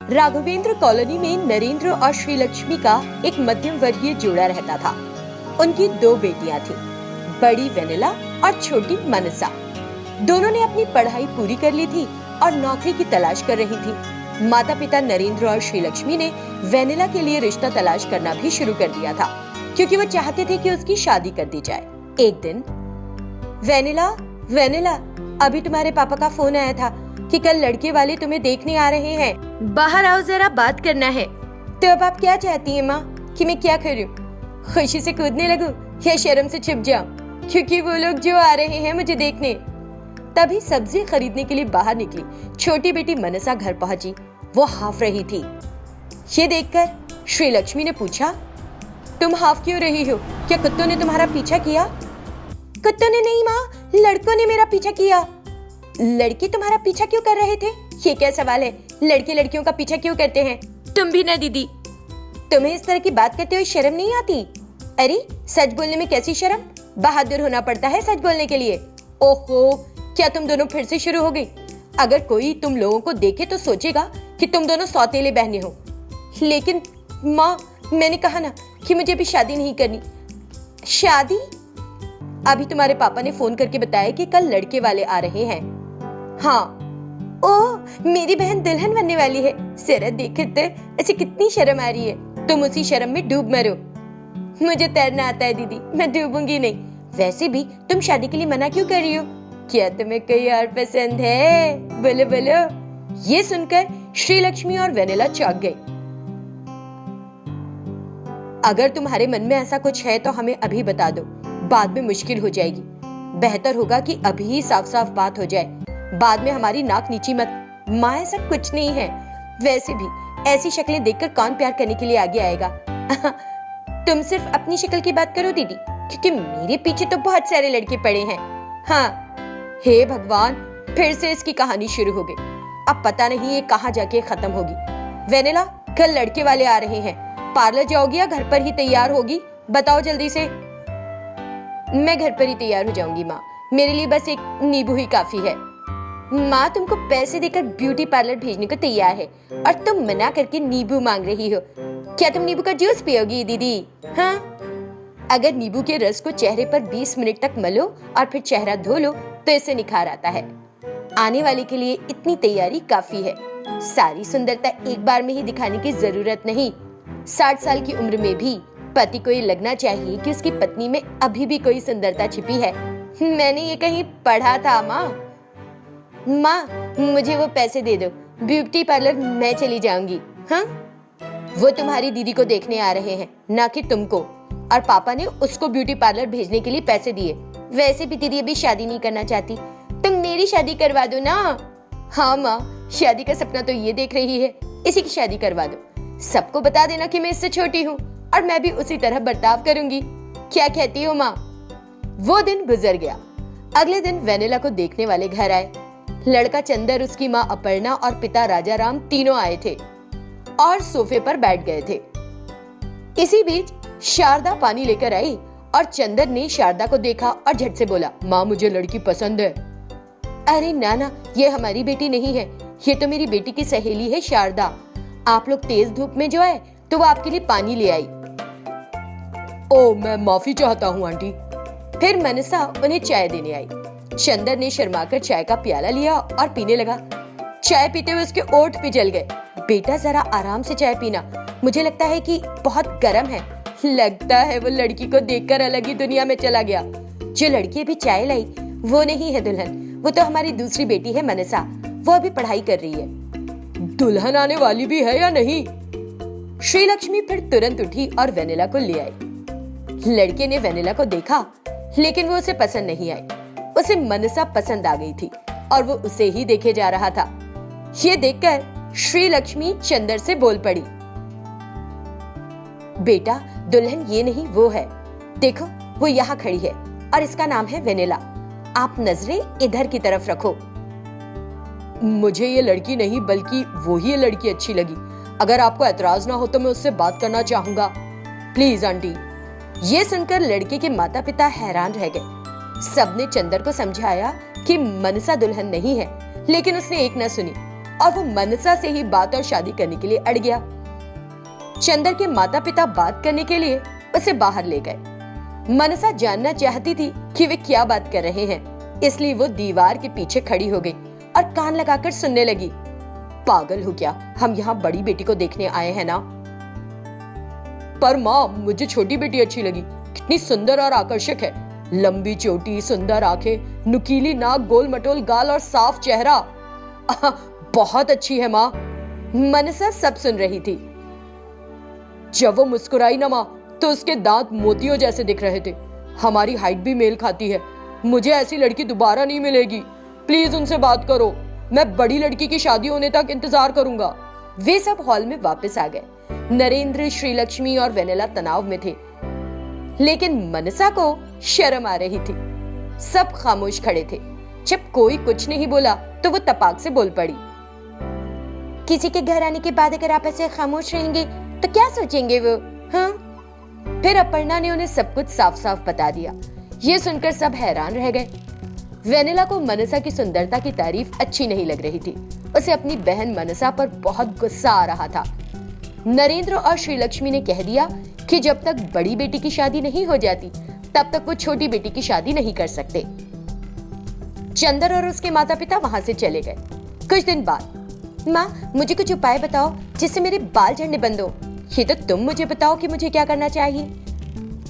Raghavendra colony में नरेंद्र और श्रीलक्ष्मी का एक मध्यम वर्गीय जोड़ा रहता था। उनकी दो बेटियां थीं, बड़ी वेनिला और छोटी मनसा। दोनों ने अपनी पढ़ाई पूरी कर ली थी और नौकरी की तलाश कर रही थी। माता पिता नरेंद्र और श्रीलक्ष्मी ने वेनिला के लिए रिश्ता तलाश करना भी शुरू कर दिया था, क्योंकि वो चाहते थे कि उसकी शादी कर दी जाए। एक दिन, वेनिला वेनिला, अभी तुम्हारे पापा का फोन आया था कि कल लड़के वाले तुम्हें देखने आ रहे हैं, बाहर आओ, जरा बात करना है। तो अब आप क्या चाहती हैं माँ, कि मैं क्या करूं? खुशी से कूदने लगूं या शर्म से छिप जाऊं, क्योंकि वो लोग जो आ रहे हैं मुझे देखने। तभी सब्जी खरीदने के लिए बाहर निकली छोटी बेटी मनसा घर पहुंची। वो हाफ रही थी। ये देखकर श्रीलक्ष्मी ने पूछा, तुम हाफ क्यों रही हो? क्या कुत्तों ने तुम्हारा पीछा किया? कुत्तों ने नहीं माँ, लड़कों ने मेरा पीछा किया। लड़के तुम्हारा पीछा क्यों कर रहे थे? ये क्या सवाल है? लड़के लड़कियों का पीछा क्यों करते हैं? तुम भी ना दीदी, तुम्हें इस तरह की बात करते हुए शर्म नहीं आती? अरे सच बोलने में कैसी शर्म? बहादुर होना पड़ता है सच बोलने के लिए। ओहो, क्या तुम दोनों फिर से शुरू हो गई? अगर कोई तुम लोगों को देखे तो सोचेगा कि तुम दोनों सौतेले बहनें हो। लेकिन माँ, मैंने कहा ना कि मुझे अभी शादी नहीं करनी। शादी? अभी तुम्हारे पापा ने फोन करके बताया कि कल लड़के वाले आ रहे हैं। हाँ। ओह, मेरी बहन दुल्हन बनने वाली है। जरा देखो तो ऐसे कितनी शर्म आ रही है। तुम उसी शर्म में डूब मरो। मुझे तैरना आता है दीदी, मैं डूबूंगी नहीं। वैसे भी तुम शादी के लिए मना क्यों कर रही हो? क्या तुम्हें कोई और पसंद है? बोलो बोलो। ये सुनकर श्रीलक्ष्मी और वेनिला चौंक गई। अगर तुम्हारे मन में ऐसा कुछ है तो हमें अभी बता दो, बाद में मुश्किल हो जाएगी। बेहतर होगा कि अभी ही साफ साफ बात हो जाए, बाद में हमारी नाक नीची मत। माँ, ऐसा कुछ नहीं है। वैसे भी ऐसी शक्लें देखकर कौन प्यार करने के लिए आगे आएगा? तुम सिर्फ अपनी शक्ल की बात करो दीदी, क्योंकि मेरे पीछे तो बहुत सारे लड़के पड़े हैं। हाँ। हे भगवान, फिर से इसकी कहानी शुरू हो गई। अब पता नहीं ये कहाँ जाके खत्म होगी। वेनिला, कल लड़के वाले आ रहे हैं। पार्लर जाओगी या घर पर ही तैयार होगी? बताओ जल्दी से। मैं घर पर ही तैयार हो जाऊंगी माँ, मेरे लिए बस एक नींबू ही काफी है। माँ, तुमको पैसे देकर ब्यूटी पार्लर भेजने को तैयार है और तुम मना करके नींबू मांग रही हो। क्या तुम नींबू का जूस पियोगी दीदी? हाँ। अगर नींबू के रस को चेहरे पर 20 मिनट तक मलो और फिर चेहरा धो लो तो इससे निखार आता है। आने वाले के लिए इतनी तैयारी काफी है। सारी सुंदरता एक बार में ही दिखाने की जरूरत नहीं। 60 साल की उम्र में भी पति को ये लगना चाहिए कि उसकी पत्नी में अभी भी कोई सुंदरता छिपी है। मैंने ये कहीं पढ़ा था माँ। माँ, मुझे वो पैसे दे दो, ब्यूटी पार्लर मैं चली जाऊंगी। हाँ? वो तुम्हारी दीदी को देखने आ रहे हैं, ना कि तुमको। और पापा ने उसको ब्यूटी पार्लर भेजने के लिए पैसे दिए। वैसे भी दीदी अभी शादी नहीं करना चाहती, तुम मेरी शादी करवा दो ना। हाँ माँ, शादी का सपना तो ये देख रही है, इसी की शादी करवा दो। सबको बता देना कि मैं इससे छोटी हूँ और मैं भी उसी तरह बर्ताव करूंगी। क्या कहती हो माँ? वो दिन गुजर गया। अगले दिन वेनिला को देखने वाले घर आए। लड़का चंदर, उसकी माँ अपर्णा और पिता राजाराम तीनों आए थे और सोफे पर बैठ गए थे। इसी बीच शारदा पानी लेकर आई और चंदर ने शारदा को देखा और झट से बोला, माँ, मुझे लड़की पसंद है। अरे ना, ये हमारी बेटी नहीं है, ये तो मेरी बेटी की सहेली है शारदा। आप लोग तेज धूप में जो आए तो वो आपके लिए पानी ले आई। ओ, मैं माफी चाहता हूँ आंटी। फिर मनसा उन्हें चाय देने आई। चंदर ने शर्माकर चाय का प्याला लिया और पीने लगा। चाय पीते हुए उसके ओठ पिघल गए। बेटा, जरा आराम से चाय पीना, मुझे लगता है कि बहुत गर्म है। लगता है वो लड़की को देखकर अलग ही दुनिया में चला गया। जो लड़की अभी चाय लाई वो नहीं है दुल्हन, वो तो हमारी दूसरी बेटी है मनसा। वो अभी पढ़ाई कर रही है। दुल्हन आने वाली भी है या नहीं? श्रीलक्ष्मी फिर तुरंत उठी और वेनिला को ले आई। लड़के ने वेनिला को देखा, लेकिन वो उसे पसंद नहीं आई। उसे मनसा पसंद आ गई थी और वो उसे ही देखे जा रहा था। ये देखकर श्रीलक्ष्मी चंदर से बोल पड़ी, बेटा, दुल्हन ये नहीं वो है। देखो, वो यहाँ खड़ी है और इसका नाम है वेनिला। आप नजरें इधर की तरफ रखो। मुझे ये लड़की नहीं बल्कि वो ही ये लड़की अच्छी लगी। अगर आपको एतराज ना हो तो मैं उससे बात करना चाहूंगा। Please aunty. ये सुनकर लड़के के माता पिता हैरान रह गए। सबने चंदर को समझाया कि मनसा दुल्हन नहीं है, लेकिन उसने एक न सुनी। और वो मनसा से ही बात और शादी करने के लिए अड़ गया। चंदर के माता पिता बात करने के लिए उसे बाहर ले गए। मनसा जानना चाहती थी कि वे क्या बात कर रहे हैं, इसलिए वो दीवार के पीछे खड़ी हो गई और कान लगाकर सुनने लगी। पागल हो क्या, हम यहाँ बड़ी बेटी को देखने आए हैं ना। पर माँ, मुझे छोटी बेटी अच्छी लगी, कितनी सुंदर और आकर्षक है। लंबी चोटी, सुंदर आंखें, नुकीली नाक, गोल मटोल गाल और साफ चेहरा। बहुत अच्छी है माँ। मनसा सब सुन रही थी। जब वो मुस्कुराई ना माँ, तो उसके दांत मोतियों जैसे दिख रहे थे। हमारी हाइट भी मेल खाती है। मुझे ऐसी लड़की दोबारा नहीं मिलेगी। प्लीज उनसे बात करो। मैं बड़ी लड़की की शादी होने तक इंतजार करूंगा। वे सब हॉल में वापस आ गए। नरेंद्र, श्रीलक्ष्मी और वेनेला तनाव में थे, लेकिन मनसा को शर्म आ रही थी। सब खामोश खड़े थे। जब कोई कुछ नहीं बोला तो वो तपाक से बोल पड़ी। किसी के घर आने के बाद अगर आप ऐसे खामोश रहेंगे तो क्या सोचेंगे वो? हाँ? फिर अपर्णा ने उन्हें सब कुछ साफ साफ बता दिया। ये सुनकर सब हैरान रह गए। वेनेला को मनसा की सुंदरता की तारीफ अच्छी नहीं लग रही थी। उसे अपनी बहन मनसा पर बहुत गुस्सा आ रहा था। नरेंद्र और श्रीलक्ष्मी ने कह दिया कि जब तक बड़ी बेटी की शादी नहीं हो जाती तब तक वो छोटी बेटी की शादी नहीं कर सकते। चंदर और उसके माता पिता वहां से चले गए। कुछ दिन बाद, माँ, मुझे कुछ उपाय बताओ जिससे मेरे बाल झड़ने बंद हो। ये तो तुम मुझे बताओ कि मुझे क्या करना चाहिए।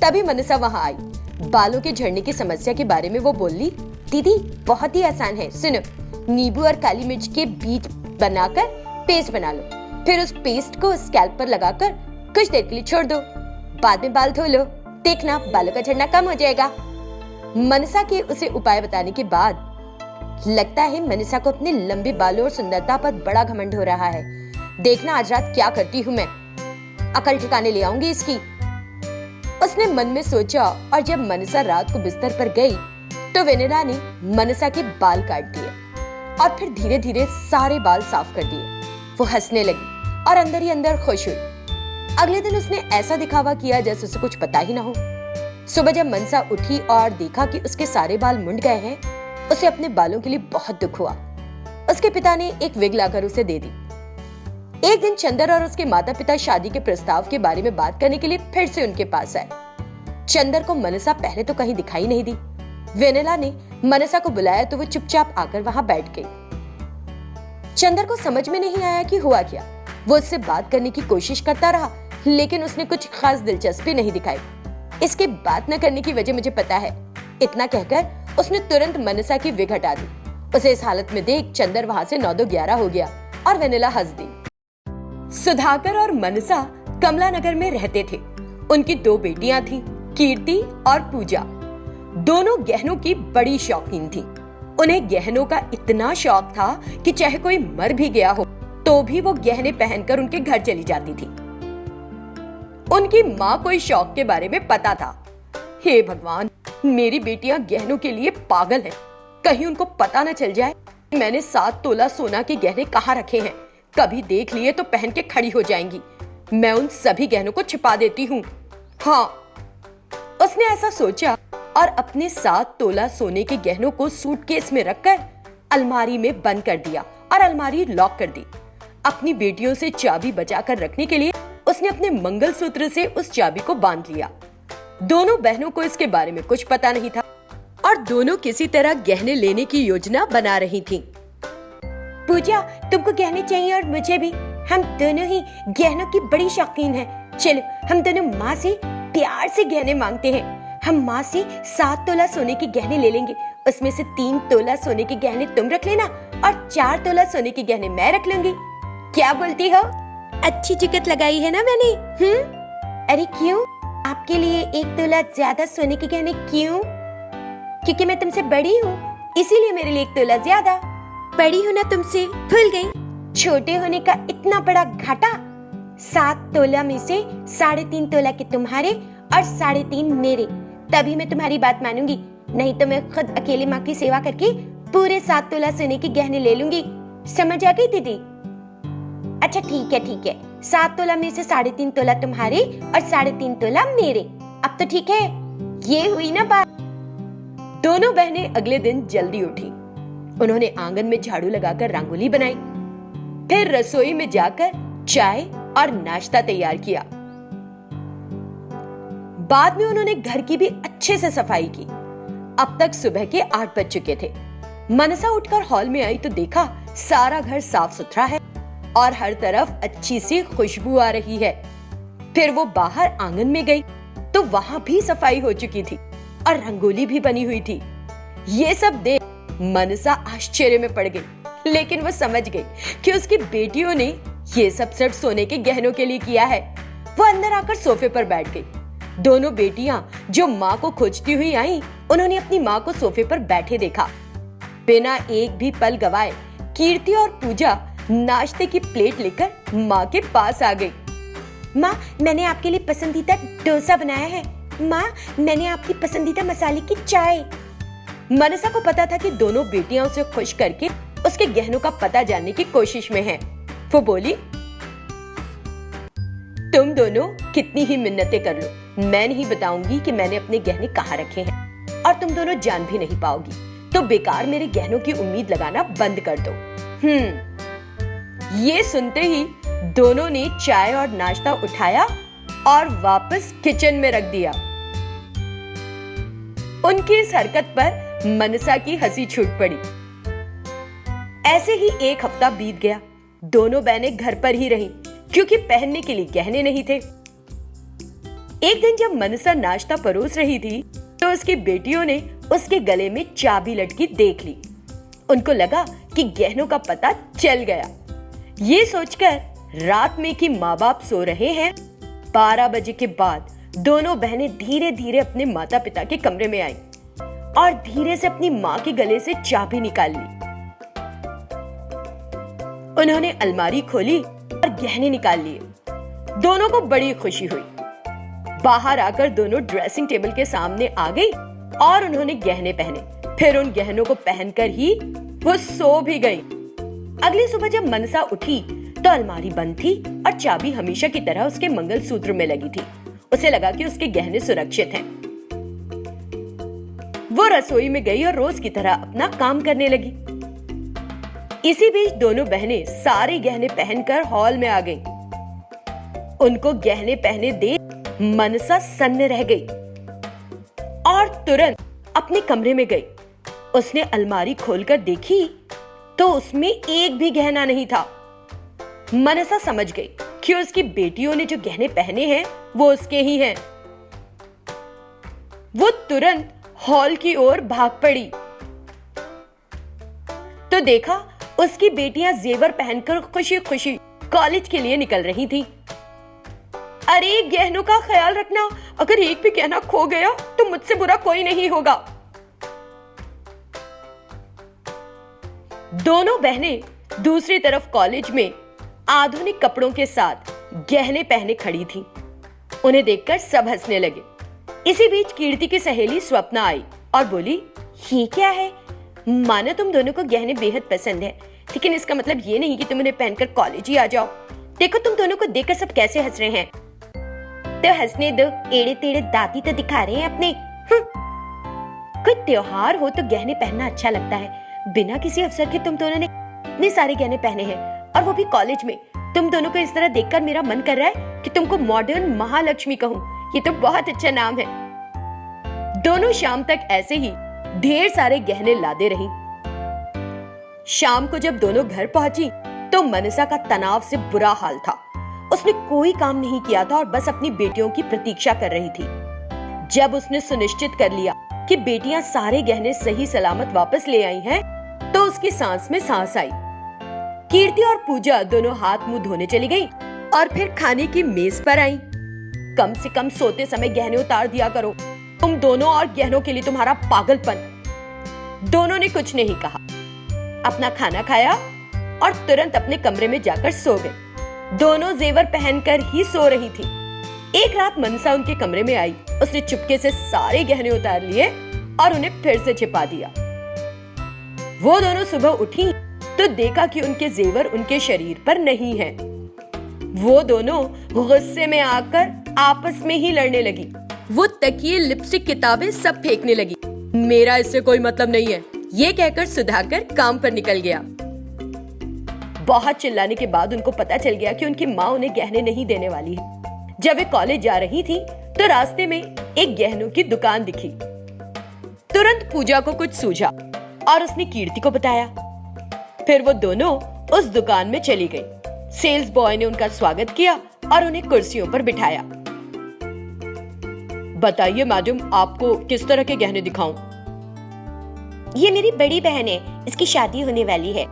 तभी मनसा वहां आई। बालों के झड़ने की समस्या के बारे में वो बोली। दीदी, बहुत ही आसान है, सुनो। नींबू और काली मिर्च के बीज बनाकर पेस्ट बना लो, फिर उस पेस्ट को स्कैल्प पर लगाकर कुछ देर के लिए छोड़ दो। बाद में बाल धो लो, देखना बालों का झड़ना कम हो जाएगा। मनसा के उसे उपाय बताने के बाद लगता है मनसा को अपने लंबे बालों और सुंदरता पर बड़ा घमंड हो रहा है। देखना आज रात क्या करती हूँ मैं, अकल ठिकाने ले आऊंगी इसकी। उसने मन में सोचा। और जब मनसा रात को बिस्तर पर गई तो वेनेला ने मनसा के बाल काट दिए और फिर धीरे धीरे सारे बाल साफ कर दिए। वो हंसने लगी और अंदर ही अंदर खुश हुई। अगले दिन उसने ऐसा दिखावा किया जैसे उसे कुछ पता ही ना हो। सुबह जब मनसा उठी और देखा कि उसके सारे बाल मुंड गए हैं, उसे अपने बालों के लिए बहुत दुख हुआ। उसके पिता ने एक विग लाकर उसे दे दी। एक दिन चंदर और उसके माता पिता शादी के प्रस्ताव के बारे में बात करने के लिए फिर से उनके पास आए। चंदर को मनसा पहले तो कहीं दिखाई नहीं दी। वेनेला ने मनसा को बुलाया तो वो चुपचाप आकर वहां बैठ गई। चंदर को समझ में नहीं आया कि हुआ क्या। वो उससे बात करने की कोशिश करता रहा, लेकिन उसने कुछ खास दिलचस्पी नहीं दिखाई। इसके बात न करने की वजह मुझे पता है, इतना कहकर उसने तुरंत मनसा की विग हटा दी। उसे इस हालत में देख चंदर वहां से 9-11 हो गया और वेनेला हंस दी। सुधाकर और मनसा कमला नगर में रहते थे। उनकी 2 बेटियां थीं, कीर्ति और पूजा। दोनों गहनों की बड़ी शौकीन थीं। उन्हें गहनों का इतना शौक था कि चाहे कोई मर भी गया हो तो भी वो गहने पहनकर उनके घर चली जाती थी। उनकी माँ को इस शौक के बारे में पता था। हे भगवान, मेरी बेटियां गहनों के लिए पागल हैं। कहीं उनको पता न चल जाए मैंने 7 तोला सोना के गहने कहाँ रखे हैं। कभी देख लिए तो पहन के खड़ी हो जाएंगी। मैं उन सभी गहनों को छिपा देती हूँ। हाँ, उसने ऐसा सोचा और अपने 7 तोला सोने के गहनों को सूटकेस में रखकर अलमारी में बंद कर दिया और अलमारी लॉक कर दी। अपनी बेटियों से चाबी बचाकर रखने के लिए उसने अपने मंगलसूत्र से उस चाबी को बांध लिया। दोनों बहनों को इसके बारे में कुछ पता नहीं था और दोनों किसी तरह गहने लेने की योजना बना रही थीं। पूजा, तुमको गहने चाहिए और मुझे भी। हम दोनों ही गहनों की बड़ी शौकीन हैं। चलो हम दोनों माँ से प्यार से गहने मांगते हैं। हम माँ से 7 तोला सोने के गहने ले लेंगे। उसमें से 3 तोला सोने के गहने तुम रख लेना और 4 तोला सोने के गहने मैं रख लूंगी। क्या बोलती हो? अच्छी जुगत लगाई है ना मैंने? अरे क्यों? आपके लिए 1 तोला ज्यादा सोने के गहने क्यों? क्योंकि मैं तुमसे बड़ी हूँ, इसीलिए मेरे लिए 1 तोला ज्यादा। बड़ी हूँ ना तुमसे, भूल गई? छोटे होने का इतना बड़ा घाटा। 7 तोला में से 3.5 तोला के तुम्हारे और 3.5 मेरे, तभी मैं तुम्हारी बात मानूंगी। नहीं तो मैं खुद अकेली माँ की सेवा करके पूरे 7 तोला सोने के गहने ले लूंगी। समझ आ गई दीदी? अच्छा ठीक है। 7 तोला में से 3.5 तोला तुम्हारे और 3.5 तोला मेरे। अब तो ठीक है, ये हुई ना बात। दोनों बहनें अगले दिन जल्दी उठी। उन्होंने आंगन में झाड़ू लगाकर रंगोली बनाई। फिर रसोई में जाकर चाय और नाश्ता तैयार किया। बाद में उन्होंने घर की भी अच्छे से सफाई की। अब तक सुबह के 8 बज चुके थे। मनसा उठकर हॉल में आई तो देखा सारा घर साफ सुथरा है और हर तरफ अच्छी सी खुशबू आ रही है। फिर वो बाहर आंगन में गई तो वहां भी सफाई हो चुकी थी और रंगोली भी बनी हुई थी। ये सब देख मनसा आश्चर्य में पड़ गई, लेकिन वो समझ गई कि उसकी बेटियों ने ये सब सिर्फ सोने के गहनों के लिए किया है। वो अंदर आकर सोफे पर बैठ गई। दोनों बेटियां जो माँ को खोजती हुई आई, उन्होंने अपनी माँ को सोफे पर बैठे देखा। बिना एक भी पल गवाए कीर्ति और पूजा नाश्ते की प्लेट लेकर माँ के पास आ गई। माँ, मैंने आपके लिए पसंदीदा डोसा बनाया है। माँ, मैंने आपकी पसंदीदा मसाले की चाय। मनसा को पता था कि दोनों बेटियां उसे खुश करके उसके गहनों का पता जानने की कोशिश में हैं। वो बोली, तुम दोनों कितनी ही मिन्नतें कर लो, मैं नहीं बताऊंगी कि मैंने अपने गहने कहाँ रखे हैं और तुम दोनों जान भी नहीं पाओगी, तो बेकार मेरे गहनों की उम्मीद लगाना बंद कर दो। ये सुनते ही दोनों ने चाय और नाश्ता उठाया और वापस किचन में रख दिया। उनकी इस हरकत पर मनसा की हंसी छूट पड़ी। ऐसे ही एक हफ्ता बीत गया। दोनों बहनें घर पर ही रहीं क्योंकि पहनने के लिए गहने नहीं थे। एक दिन जब मनसा नाश्ता परोस रही थी तो उसकी बेटियों ने उसके गले में चाबी लटकी देख ली। उनको लगा कि गहनों का पता चल गया। ये सोचकर रात में कि माँ बाप सो रहे हैं, 12 बजे के बाद दोनों बहनें धीरे धीरे अपने माता पिता के कमरे में आई और धीरे से अपनी माँ के गले से चाबी निकाल ली। उन्होंने अलमारी खोली और गहने निकाल लिए। दोनों को बड़ी खुशी हुई। बाहर आकर दोनों ड्रेसिंग टेबल के सामने आ गई और उन्होंने गहने पहने। फिर उन गहनों को पहनकर ही वो सो भी गई। अगली सुबह जब मनसा उठी तो अलमारी बंद थी और चाबी हमेशा की तरह उसके मंगलसूत्र में लगी थी। उसे लगा कि उसके गहने सुरक्षित हैं। वो रसोई में गई और रोज की तरह अपना काम करने लगी। इसी बीच दोनों बहनें सारे गहने पहनकर हॉल में आ गईं। उनको गहने पहने देख मनसा सन्न रह गई और तुरंत अपने कमरे में गई। उसने अलमारी खोलकर देखी तो उसमें एक भी गहना नहीं था। मनसा समझ गई कि उसकी बेटियों ने जो गहने पहने हैं वो उसके ही हैं। वो तुरंत हॉल की ओर भाग पड़ी तो देखा उसकी बेटियां जेवर पहनकर खुशी खुशी कॉलेज के लिए निकल रही थी। अरे, गहनों का ख्याल रखना, अगर एक भी गहना खो गया तो मुझसे बुरा कोई नहीं होगा। दोनों बहनें दूसरी तरफ कॉलेज में आधुनिक कपड़ों के साथ गहने पहने खड़ी थीं। उन्हें देखकर सब हंसने लगे। इसी बीच कीर्ति की सहेली स्वप्ना आई और बोली, ये क्या है? मानो तुम दोनों को गहने बेहद पसंद है, लेकिन इसका मतलब ये नहीं कि तुम उन्हें पहनकर कॉलेज ही आ जाओ। देखो तुम दोनों को देखकर सब कैसे हंस रहे हैं। तो हंसने दो, एड़े टेढ़े दांती तो दिखा रहे हैं अपने। कोई त्योहार हो तो गहने पहनना अच्छा लगता है। बिना किसी अवसर के तुम दोनों ने इतने सारे गहने पहने हैं और वो भी कॉलेज में। तुम दोनों को इस तरह देखकर मेरा मन कर रहा है कि तुमको मॉडर्न महालक्ष्मी कहूँ। ये तो बहुत अच्छा नाम है। दोनों शाम तक ऐसे ही ढेर सारे गहने लादे रही। शाम को जब दोनों घर पहुंची तो मनसा का तनाव से बुरा हाल था। उसने कोई काम नहीं किया था और बस अपनी बेटियों की प्रतीक्षा कर रही थी। जब उसने सुनिश्चित कर लिया कि बेटियां सारे गहने सही सलामत वापस ले आई हैं, तो उसकी सांस में सांस आई। कीर्ति और पूजा दोनों हाथ मुंह धोने चली गई और फिर खाने की मेज पर आई। कम से कम सोते समय गहने उतार दिया करो। तुम दोनों और गहनों के लिए तुम्हारा पागलपन। दोनों ने कुछ नहीं कहा, अपना खाना खाया और तुरंत अपने कमरे में जाकर सो गए। दोनों जेवर पहनकर ही सो रही थी। एक रात मनसा उनके कमरे में आई। उसने चुपके से सारे गहने उतार लिए और उन्हें फिर से छिपा दिया। वो दोनों सुबह उठी तो देखा कि उनके जेवर उनके शरीर पर नहीं हैं। वो दोनों गुस्से में आकर आपस में ही लड़ने लगी। वो तकिए, लिपस्टिक, किताबें सब फेंकने लगी। मेरा इससे कोई मतलब नहीं है, ये कहकर सुधाकर काम पर निकल गया। बहुत चिल्लाने के बाद उनको पता चल गया कि उनकी माँ उन्हें गहने नहीं देने वाली है। जब वे कॉलेज जा रही थी तो रास्ते में एक गहनों की दुकान दिखी। तुरंत पूजा को कुछ सूझा और उसने कीर्ति को बताया। फिर वो दोनों उस दुकान में चली गई। सेल्स बॉय ने उनका स्वागत किया और उन्हें कुर्सियों पर बिठाया। बताइए मैडम, आपको किस तरह के गहने दिखाऊं? ये मेरी बड़ी बहन है, इसकी शादी होने वाली है।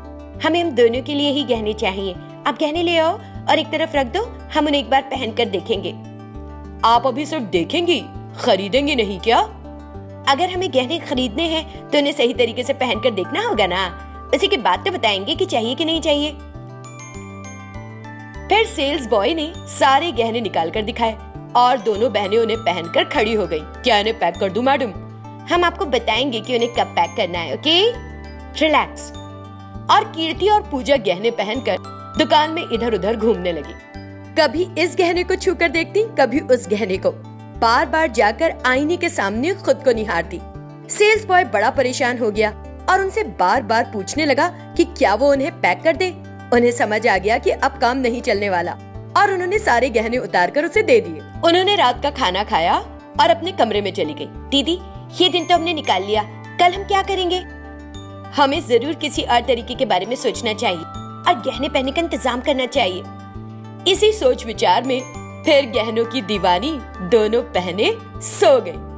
हमें हम दोनों के लिए ही गहने चाहिए। आप गहने ले आओ और एक तरफ रख दो, हम उन्हें एक बार पहनकर देखेंगे। आप अभी सिर्फ देखेंगी, खरीदेंगी नहीं क्या? अगर हमें गहने खरीदने हैं तो उन्हें सही तरीके से पहनकर देखना होगा ना, उसी के बाद तो बताएंगे कि चाहिए कि नहीं चाहिए। फिर सेल्स बॉय ने सारे गहने निकाल कर दिखाए और दोनों बहनें उन्हें पहनकर खड़ी हो गईं। क्या इन्हें पैक कर दूं मैडम? हम आपको बताएंगे कि उन्हें कब पैक करना है, ओके? रिलैक्स। और कीर्ति और पूजा गहने पहनकर दुकान में इधर उधर घूमने लगी। कभी इस गहने को छूकर देखती, कभी उस गहने को। बार बार जाकर आईने के सामने खुद को निहारती। सेल्स बॉय बड़ा परेशान हो गया और उनसे बार बार पूछने लगा कि क्या वो उन्हें पैक कर दे। उन्हें समझ आ गया कि अब काम नहीं चलने वाला और उन्होंने सारे गहने उतारकर उसे दे दिए। उन्होंने रात का खाना खाया और अपने कमरे में चली गई। दीदी, ये दिन तो हमने निकाल लिया, कल हम क्या करेंगे? हमें जरूर किसी और तरीके के बारे में सोचना चाहिए और गहने पहनने का इंतजाम करना चाहिए। इसी सोच विचार में फिर गहनों की दीवानी दोनों बहनें सो गई।